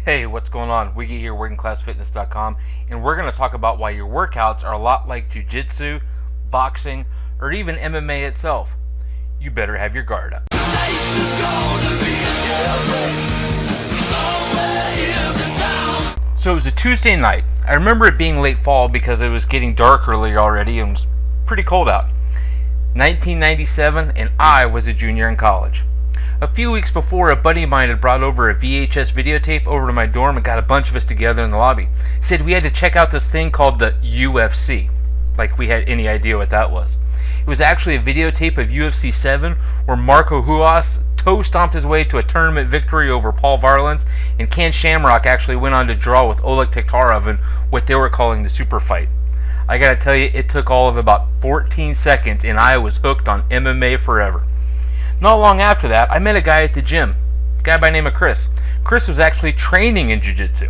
Hey, what's going on? Wiggy here, workingclassfitness.com, and we're going to talk about why your workouts are a lot like jiu-jitsu, boxing, or even MMA itself. You better have your guard up. So it was a Tuesday night. I remember it being late fall because it was getting dark early already and it was pretty cold out. 1997, and I was a junior in college. A few weeks before, a buddy of mine had brought over a VHS videotape over to my dorm and got a bunch of us together in the lobby. He said we had to check out this thing called the UFC, like we had any idea what that was. It was actually a videotape of UFC VII where Marco Ruas toe-stomped his way to a tournament victory over Varelans, and Shamrock actually went on to draw with Oleg Taktarov in what they were calling the superfight. I gotta tell you, it took all of about 14 seconds and I was hooked on MMA forever. Not long after that, I met a guy at the gym, a guy by the name of Chris. Chris was actually training in jiu-jitsu.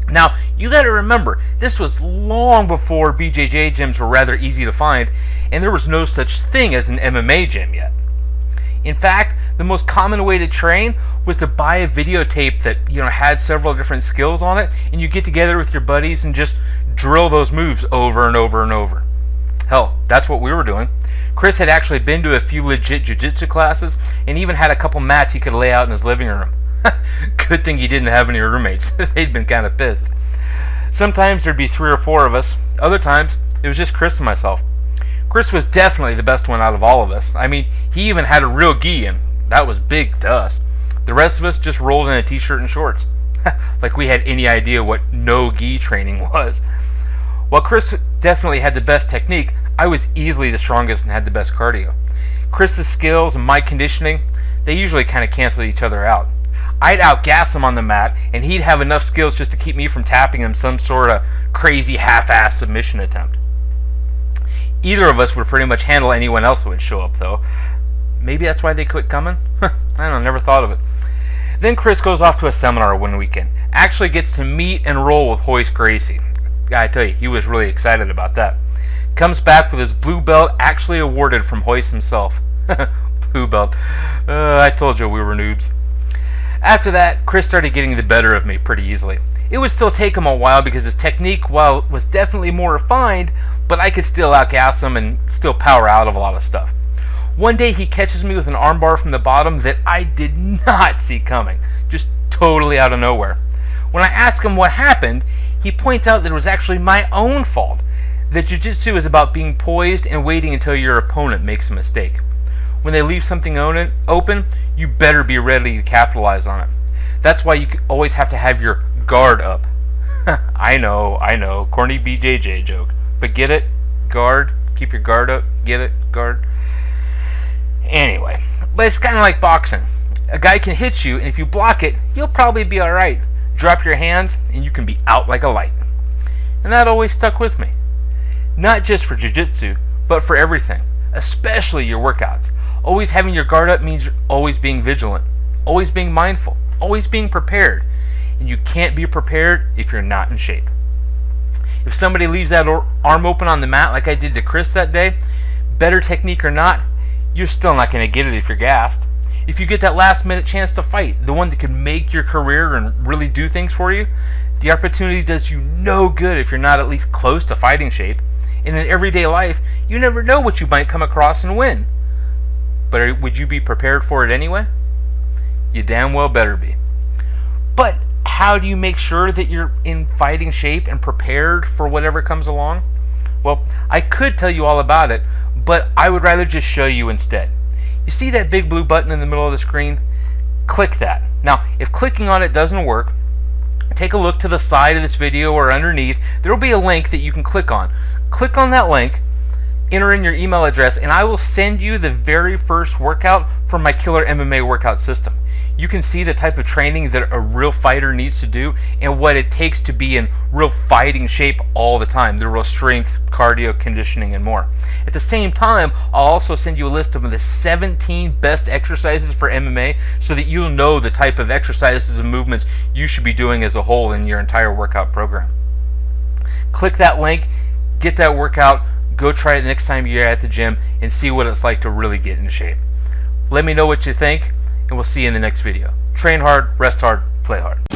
Now, you gotta remember, this was long before BJJ gyms were rather easy to find, and there was no such thing as an MMA gym yet. In fact, the most common way to train was to buy a videotape that had several different skills on it, and you get together with your buddies and just drill those moves over and over and over. Hell, that's what we were doing. Chris had actually been to a few legit jiu-jitsu classes and even had a couple mats he could lay out in his living room. Good thing he didn't have any roommates. They'd been kind of pissed. Sometimes there'd be 3 or 4 of us. Other times, it was just Chris and myself. Chris was definitely the best one out of all of us. I mean, he even had a real gi, and that was big to us. The rest of us just rolled in a t-shirt and shorts. Like we had any idea what no gi training was. While Chris definitely had the best technique, I was easily the strongest and had the best cardio. Chris's skills and my conditioning, they usually kind of canceled each other out. I'd outgas him on the mat, and he'd have enough skills just to keep me from tapping him some sort of crazy half-ass submission attempt. Either of us would pretty much handle anyone else who would show up, though. Maybe that's why they quit coming? I don't know, never thought of it. Then Chris goes off to a seminar one weekend. Actually gets to meet and roll with Hoist Gracie. I tell you, he was really excited about that. Comes back with his blue belt actually awarded from Hoist himself. Blue belt. I told you we were noobs. After that, Chris started getting the better of me pretty easily. It would still take him a while because his technique, while was definitely more refined, but I could still outgas him and still power out of a lot of stuff. One day he catches me with an armbar from the bottom that I did not see coming. Just totally out of nowhere. When I ask him what happened, he points out that it was actually my own fault. That jiu-jitsu is about being poised and waiting until your opponent makes a mistake. When they leave something open, you better be ready to capitalize on it. That's why you always have to have your guard up. I know, corny BJJ joke. But get it? Guard? Keep your guard up? Get it? Guard? Anyway, but it's kind of like boxing. A guy can hit you, and if you block it, you'll probably be alright. Drop your hands, and you can be out like a light. And that always stuck with me. Not just for jiu-jitsu, but for everything, especially your workouts. Always having your guard up means you're always being vigilant, always being mindful, always being prepared. And you can't be prepared if you're not in shape. If somebody leaves that arm open on the mat like I did to Chris that day, better technique or not, you're still not going to get it if you're gassed. If you get that last minute chance to fight, the one that could make your career and really do things for you, the opportunity does you no good if you're not at least close to fighting shape. And in everyday life, you never know what you might come across and win. But would you be prepared for it anyway? You damn well better be. But how do you make sure that you're in fighting shape and prepared for whatever comes along? Well, I could tell you all about it, but I would rather just show you instead. You see that big blue button in the middle of the screen? Click that. Now, if clicking on it doesn't work, take a look to the side of this video or underneath. There will be a link that you can click on. Click on that link, enter in your email address, and I will send you the very first workout from my killer MMA workout system. You can see the type of training that a real fighter needs to do and what it takes to be in real fighting shape all the time. The real strength, cardio, conditioning, and more. At the same time, I'll also send you a list of the 17 best exercises for MMA so that you'll know the type of exercises and movements you should be doing as a whole in your entire workout program. Click that link, get that workout, go try it the next time you're at the gym and see what it's like to really get into shape. Let me know what you think, and we'll see you in the next video. Train hard, rest hard, play hard.